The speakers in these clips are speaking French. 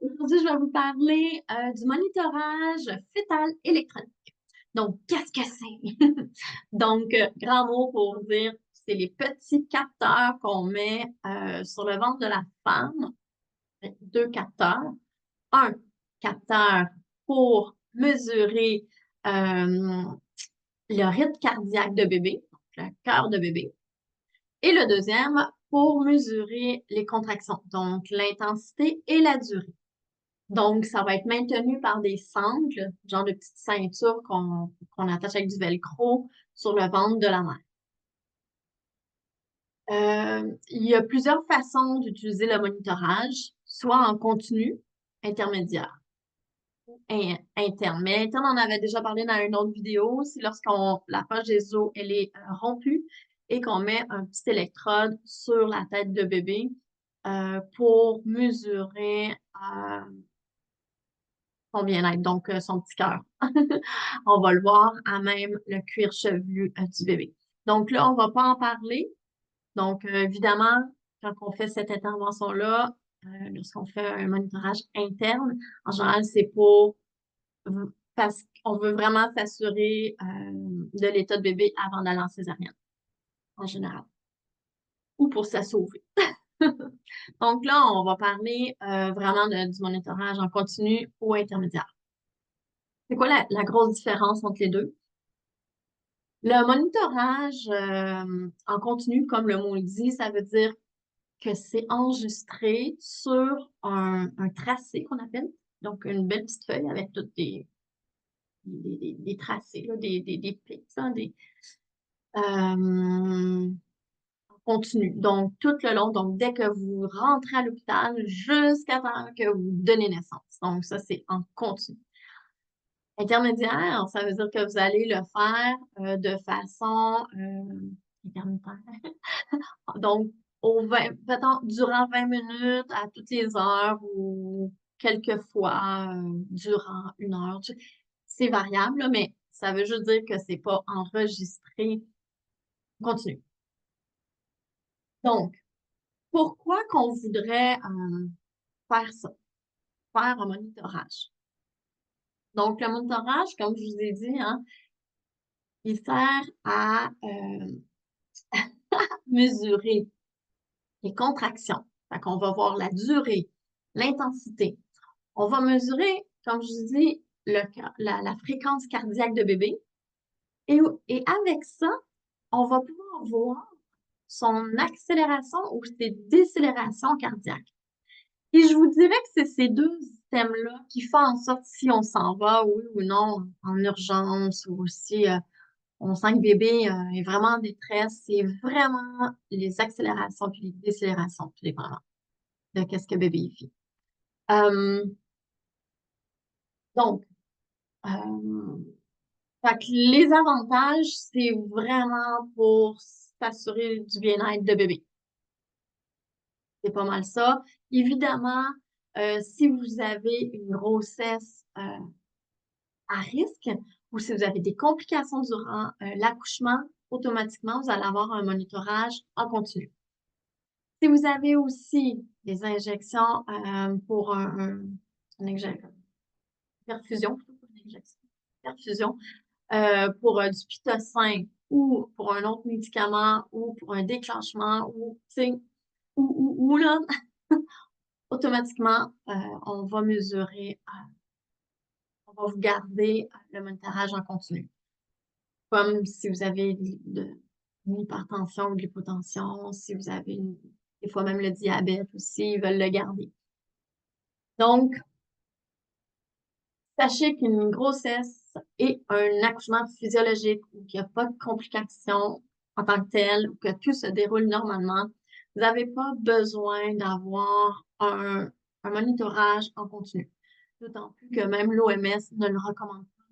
Aujourd'hui, je vais vous parler du monitorage fœtal électronique. Donc, qu'est-ce que c'est? Donc, grand mot pour dire, c'est les petits capteurs qu'on met sur le ventre de la femme. Deux capteurs. Un capteur pour mesurer le rythme cardiaque de bébé, donc le cœur de bébé. Et le deuxième pour mesurer les contractions, donc l'intensité et la durée. Donc, ça va être maintenu par des sangles, genre de petites ceintures qu'on attache avec du velcro sur le ventre de la mère. Il y a plusieurs façons d'utiliser le monitorage, soit en continu, intermédiaire, interne. Mais interne, on avait déjà parlé dans une autre vidéo, c'est lorsqu'on la poche des os, elle est rompue et qu'on met un petit électrode sur la tête de bébé pour mesurer son bien-être, donc son petit cœur. On va le voir à même le cuir chevelu du bébé. Donc là, on ne va pas en parler. Donc, évidemment, quand on fait cette intervention-là, lorsqu'on fait un monitorage interne, en général, c'est pour parce qu'on veut vraiment s'assurer de l'état de bébé avant d'aller en césarienne, en général, ou pour se sauver. Donc là, on va parler vraiment du monitorage en continu ou intermédiaire. C'est quoi la grosse différence entre les deux? Le monitorage en continu, comme le mot le dit, ça veut dire que c'est enregistré sur un tracé qu'on appelle, donc une belle petite feuille avec toutes des tracés, là, des pics, hein, en continu. Donc, tout le long, donc dès que vous rentrez à l'hôpital jusqu'à temps que vous donnez naissance. Donc, ça, c'est en continu. Intermédiaire, ça veut dire que vous allez le faire de façon intermédiaire. Donc, mettons, durant 20 minutes, à toutes les heures ou quelques fois durant une heure. C'est variable, là, mais ça veut juste dire que c'est pas enregistré continu. Donc, pourquoi qu'on voudrait faire ça, faire un monitorage? Donc, le monitorage, comme je vous ai dit, hein, il sert à mesurer les contractions. Fait qu'on va voir la durée, l'intensité. On va mesurer, comme je vous dis, la fréquence cardiaque de bébé. Et avec ça, on va pouvoir voir son accélération ou ses décélérations cardiaques. Et je vous dirais que c'est ces deux systèmes-là qui font en sorte si on s'en va, oui ou non, en urgence, ou si on sent que bébé est vraiment en détresse. C'est vraiment les accélérations puis les décélérations, tout dépendamment de qu'est-ce que bébé fait. Donc, euh, fait que les avantages, c'est vraiment pour s'assurer du bien-être de bébé. C'est pas mal ça. Évidemment, si vous avez une grossesse à risque ou si vous avez des complications durant l'accouchement, automatiquement, vous allez avoir un monitorage en continu. Si vous avez aussi des injections pour perfusion, plutôt qu'une injection, perfusion, pour du pitocin ou pour un autre médicament ou pour un déclenchement ou, tu sais, ou là, automatiquement, on va mesurer, on va vous garder le monitorage en continu. Comme si vous avez une hypertension ou de l'hypotension, si vous avez des fois même le diabète aussi, ils veulent le garder. Donc, sachez qu'une grossesse et un accouchement physiologique où il n'y a pas de complications en tant que telles, ou que tout se déroule normalement, vous n'avez pas besoin d'avoir un monitorage en continu. D'autant plus que même l'OMS ne le recommande pas.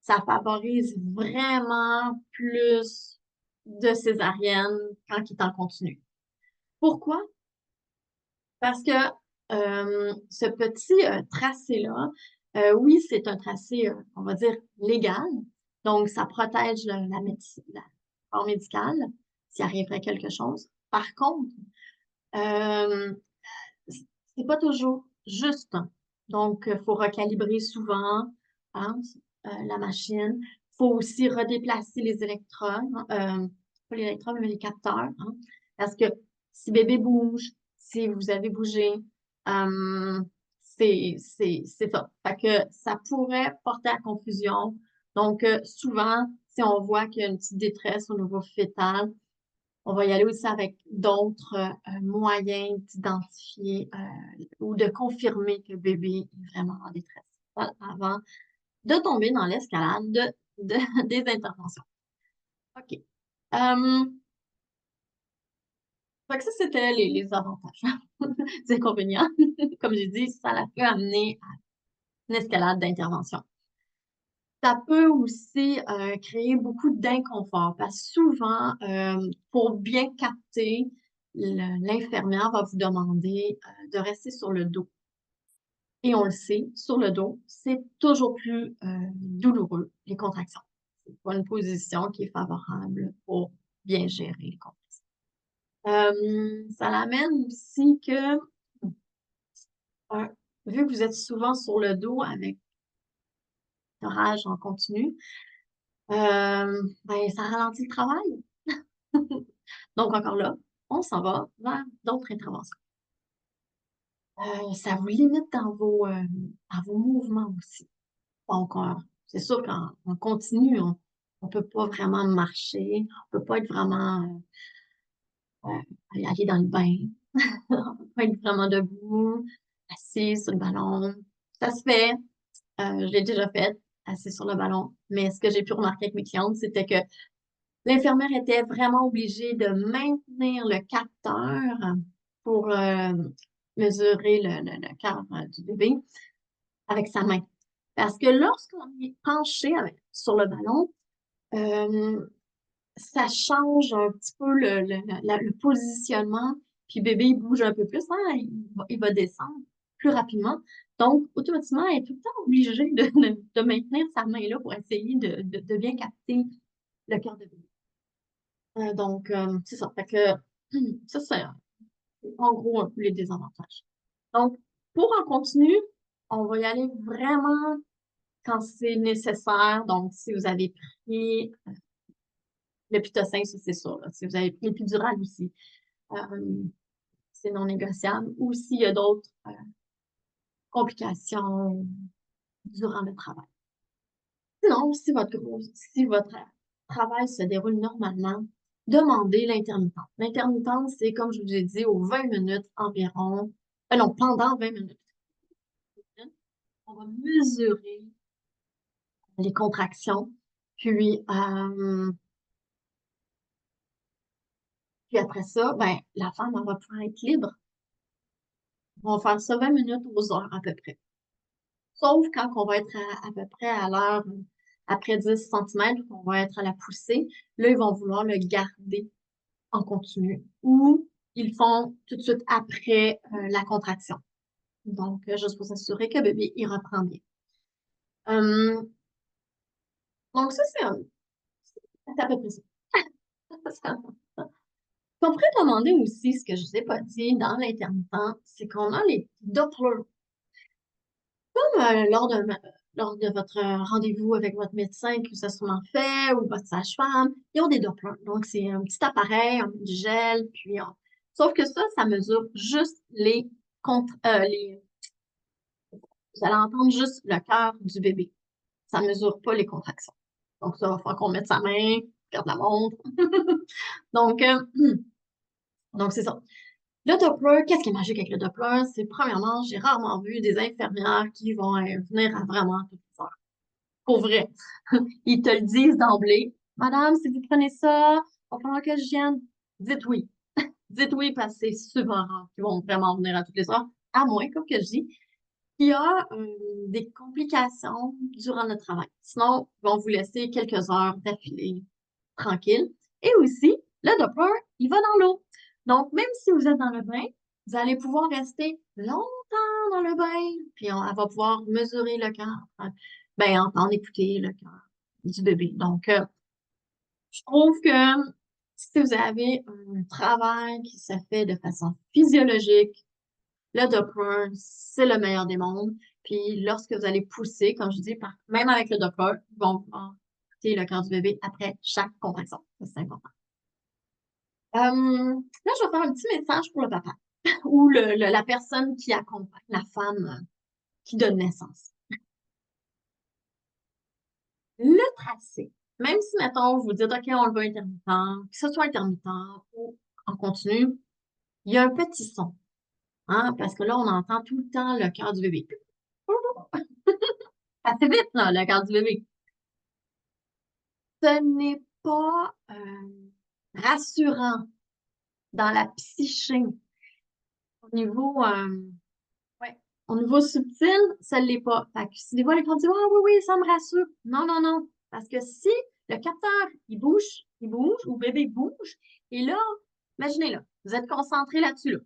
Ça favorise vraiment plus de césariennes quand il est en continu. Pourquoi? Parce que ce petit tracé-là, oui, c'est un tracé, on va dire, légal. Donc, ça protège la corps médical s'il arriverait quelque chose. Par contre, euh, c'est pas toujours juste. Donc, il faut recalibrer souvent, hein, la machine. Il faut aussi redéplacer les électrodes, pas les électrodes, mais les capteurs, hein, parce que si bébé bouge, si vous avez bougé, euh, c'est ça. Fait que ça pourrait porter à confusion. Donc, souvent, si on voit qu'il y a une petite détresse au niveau fœtal, on va y aller aussi avec d'autres moyens d'identifier ou de confirmer que bébé est vraiment en détresse avant de tomber dans l'escalade des interventions. OK. Fait que ça, c'était les avantages. Les inconvénients, comme j'ai dit, ça peut amener à une escalade d'intervention. Ça peut aussi créer beaucoup d'inconfort parce que souvent, pour bien capter, l'infirmière va vous demander de rester sur le dos. Et on le sait, sur le dos, c'est toujours plus douloureux, les contractions. C'est pas une position qui est favorable pour bien gérer les contractions. Ça l'amène aussi que, euh, vu que vous êtes souvent sur le dos avec l'orage en continu, ben, ça ralentit le travail. Donc, encore là, on s'en va vers d'autres interventions. Ça vous limite dans vos mouvements aussi. Donc, c'est sûr qu'en continu, on peut pas vraiment marcher, on peut pas être vraiment aller dans le bain, on peut pas être vraiment debout, assis sur le ballon. Ça se fait, je l'ai déjà fait, assis sur le ballon. Mais ce que j'ai pu remarquer avec mes clientes, c'était que l'infirmière était vraiment obligée de maintenir le capteur pour mesurer le cœur du bébé avec sa main. Parce que lorsqu'on est penché sur le ballon, euh, ça change un petit peu le positionnement, puis bébé il bouge un peu plus, hein, il va descendre plus rapidement. Donc, automatiquement, elle est tout le temps obligée de maintenir sa main là pour essayer de bien capter le cœur de bébé. Donc, c'est ça. Fait que ça, c'est en gros un peu les désavantages. Donc, pour en continu, on va y aller vraiment quand c'est nécessaire. Donc, si vous avez pris le pitocin, ça, c'est sûr, là. Si vous avez pris l'épidural aussi, euh, c'est non négociable. Ou s'il y a d'autres complications durant le travail. Sinon, si votre travail se déroule normalement, demandez l'intermittence. L'intermittence, c'est, comme je vous ai dit, aux 20 minutes environ, non, pendant 20 minutes, on va mesurer les contractions, puis, puis après ça, ben, la femme, elle va pouvoir être libre. On va faire ça 20 minutes aux heures à peu près. Sauf quand on va être à peu près à l'heure, après 10 centimètres, qu'on va être à la poussée, là, ils vont vouloir le garder en continu ou ils font tout de suite après la contraction. Donc, juste pour s'assurer que bébé, il reprend bien. Euh, donc, ça, c'est à peu près ça. On pourrait demander aussi, ce que je ne vous ai pas dit dans l'intermittent, c'est qu'on a les Doppler. Comme lors de votre rendez-vous avec votre médecin que vous avez sûrement fait ou votre sage-femme, ils ont des Dopplers. Donc, c'est un petit appareil, on met du gel, puis sauf que ça mesure juste vous allez entendre juste le cœur du bébé. Ça mesure pas les contractions. Donc, ça va falloir qu'on mette sa main, regarde la montre. Donc, donc c'est ça. Le Doppler, qu'est-ce qui est magique avec le Doppler? C'est premièrement, j'ai rarement vu des infirmières qui vont venir à vraiment toutes les heures. Pour vrai. Ils te le disent d'emblée. Madame, si vous prenez ça, il va falloir que je vienne. Dites oui. Dites oui parce que c'est souvent rare qu'ils vont vraiment venir à toutes les heures. À moins, comme que je dis, qu'il y a des complications durant le travail. Sinon, ils vont vous laisser quelques heures d'affilée tranquille. Et aussi, le Doppler, il va dans l'eau. Donc, même si vous êtes dans le bain, vous allez pouvoir rester longtemps dans le bain, puis elle va pouvoir mesurer le cœur, ben, entendre, écouter le cœur du bébé. Donc, je trouve que si vous avez un travail qui se fait de façon physiologique, Le Doppler, c'est le meilleur des mondes. Puis lorsque vous allez pousser, comme je dis, même avec le Doppler, ils vont pouvoir écouter le cœur du bébé après chaque contraction. Ça, c'est important. Là, je vais faire un petit message pour le papa ou la personne qui accompagne la femme qui donne naissance. Le tracé, même si, mettons, vous dites, OK, on le veut intermittent, que ce soit intermittent ou en continu, il y a un petit son, hein, parce que là, on entend tout le temps le cœur du bébé. Ça fait vite, là, le cœur du bébé. Ce n'est pas rassurant dans la psyché. Au niveau, ouais, au niveau subtil, ça ne l'est pas. Fait que si des fois, les gens disent, ah oui, oui, ça me rassure. Non, non, non. Parce que si le capteur, il bouge, ou le bébé bouge, et là, imaginez là, vous êtes concentré là-dessus, là.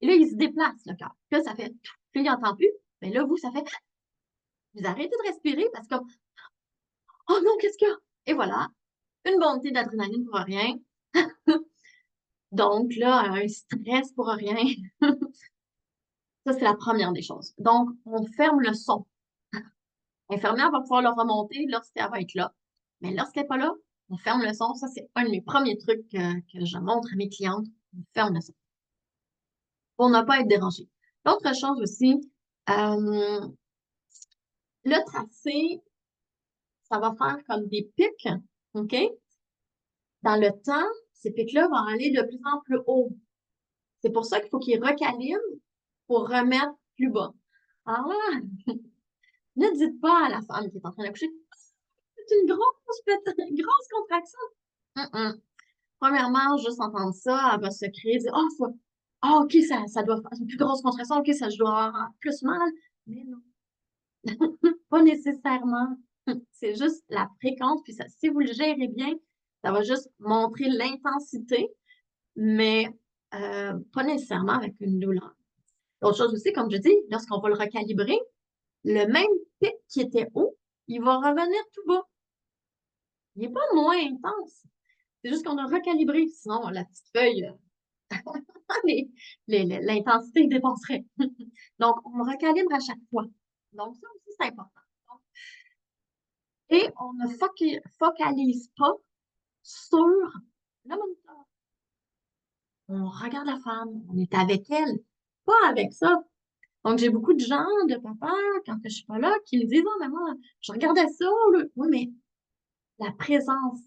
Et là, il se déplace, le cœur. Là, ça fait, puis il n'entend plus. Mais là, vous, ça fait, vous arrêtez de respirer parce que, oh non, qu'est-ce qu'il y a? Et voilà, une montée d'adrénaline pour rien. Donc là, un stress pour rien. Ça, c'est la première des choses. Donc, on ferme le son. L'infirmière va pouvoir le remonter lorsqu'elle va être là. Mais lorsqu'elle n'est pas là, on ferme le son. Ça, c'est un de mes premiers trucs que je montre à mes clientes. On ferme le son pour ne pas être dérangé. L'autre chose aussi, euh, le tracé, ça va faire comme des pics, OK? Dans le temps, ces pics-là vont aller de plus en plus haut. C'est pour ça qu'il faut qu'ils recalibrent pour remettre plus bas. Alors là, ne dites pas à la femme qui est en train d'accoucher, c'est une grosse contraction. Premièrement, juste entendre ça, elle va se créer, dire, OK, ça doit faire une plus grosse contraction, OK, ça, je dois avoir plus mal. Mais non, pas nécessairement. C'est juste la fréquence, puis ça, si vous le gérez bien, ça va juste montrer l'intensité, mais pas nécessairement avec une douleur. L'autre chose aussi, comme je dis, lorsqu'on va le recalibrer, le même pic qui était haut, il va revenir tout bas. Il n'est pas moins intense. C'est juste qu'on a recalibré. Sinon, la petite feuille, l'intensité dépasserait. Donc, on recalibre à chaque fois. Donc, ça aussi, c'est important. Et on ne focalise pas sur le moniteur. On regarde la femme, on est avec elle, pas avec ça. Donc, j'ai beaucoup de gens, de papa, quand je suis pas là, qui me disent, oh, maman, je regardais ça, là. Oui, mais la présence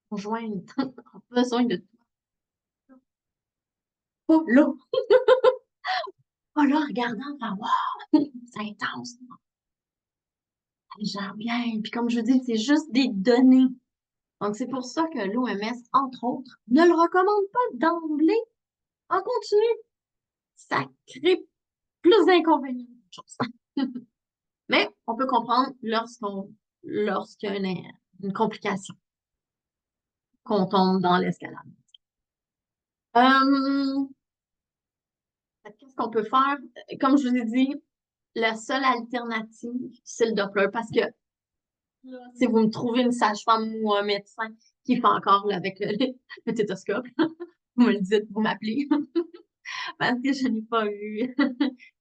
conjointe a besoin de toi. Pas là. Pas là, regardant, faire, wow, c'est intense. Elle gère bien. Puis, comme je vous dis, c'est juste des données. Donc, c'est pour ça que l'OMS, entre autres, ne le recommande pas d'emblée en continu. Ça crée plus d'inconvénients qu'autre chose. Mais on peut comprendre lorsqu'il y a une complication, qu'on tombe dans l'escalade. Euh, Qu'est-ce qu'on peut faire? Comme je vous ai dit, la seule alternative, c'est le Doppler. Parce que là, si vous me trouvez une sage-femme ou un médecin qui fait encore là, avec le tétoscope, vous me le dites, vous m'appelez. Parce que je n'ai pas eu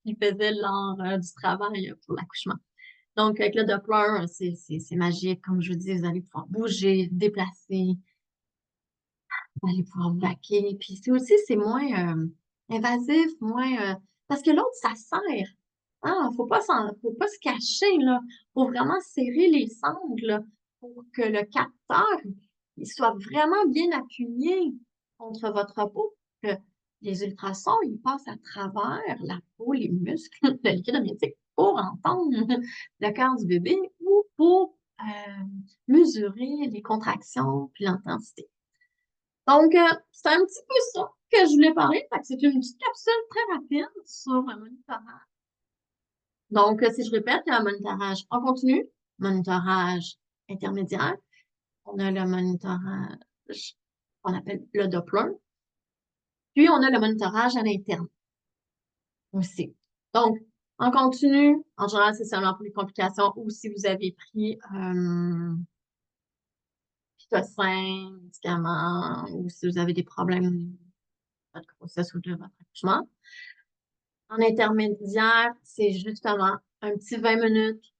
qui faisait l'art du travail pour l'accouchement. Donc, avec le Doppler, c'est magique. Comme je vous dis, vous allez pouvoir bouger, déplacer, vous allez pouvoir vaquer. Puis c'est aussi, c'est moins invasif, moins... parce que l'autre, ça serre. Ah, faut pas se cacher, là. Faut vraiment serrer les sangles là, pour que le capteur il soit vraiment bien appuyé contre votre peau. Que les ultrasons, ils passent à travers la peau, les muscles, le liquide amniotique pour entendre le cœur du bébé ou pour mesurer les contractions puis l'intensité. Donc, c'est un petit peu ça que je voulais parler. Fait que c'est une petite capsule très rapide sur un monitorage. Donc, si je répète, il y a un monitorage en continu, monitorage intermédiaire. On a le monitorage qu'on appelle le Doppler. Puis, on a le monitorage à l'interne aussi. Donc, en continu, en général, c'est seulement pour les complications ou si vous avez pris pitocin, médicaments, ou si vous avez des problèmes votre grossesse ou de votre accouchement. En intermédiaire, c'est justement un petit 20 minutes,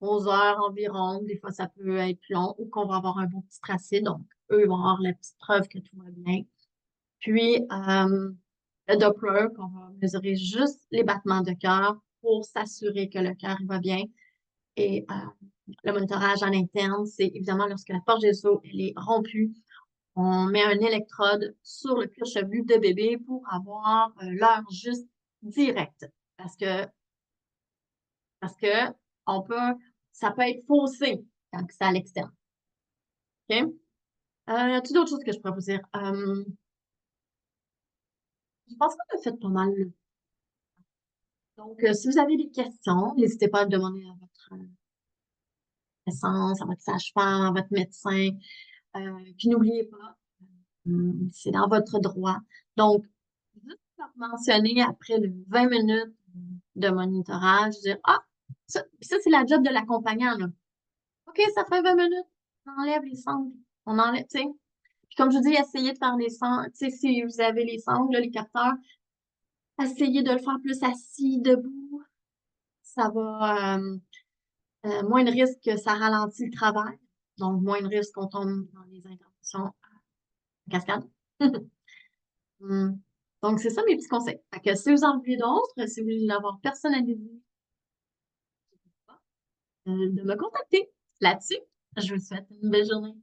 11 heures environ. Des fois, ça peut être long ou qu'on va avoir un beau petit tracé. Donc, eux, ils vont avoir la petite preuve que tout va bien. Puis, le Doppler, qu'on va mesurer juste les battements de cœur pour s'assurer que le cœur il va bien. Et le monitorage en interne, c'est évidemment lorsque la porte des os elle est rompue, on met un électrode sur le cuir chevelu de bébé pour avoir l'heure juste directe. Parce que, parce que on peut, ça peut être faussé quand c'est à l'externe. OK? Y a-t-il d'autres choses que je pourrais vous dire? Je pense qu'on a fait pas mal. Donc, si vous avez des questions, n'hésitez pas à le demander à votre naissance, à votre sage-femme, à votre médecin. Puis n'oubliez pas, c'est dans votre droit. Donc, juste leur mentionner après le 20 minutes de monitorage, dire Ah, ça c'est la job de l'accompagnant, là. OK, ça fait 20 minutes, on enlève les sangles. On enlève, tu sais. Puis comme je vous dis, essayez de faire des sangles. Tu sais, si vous avez les sangles, là, les capteurs, essayez de le faire plus assis, debout. Ça va moins de risque que ça ralentit le travail. Donc, moins de risque qu'on tombe dans les interventions en cascade. Hum. Donc, c'est ça mes petits conseils. Fait que si vous en voulez d'autres, si vous voulez l'avoir personnalisé, n'hésitez pas, de me contacter là-dessus. Je vous souhaite une belle journée.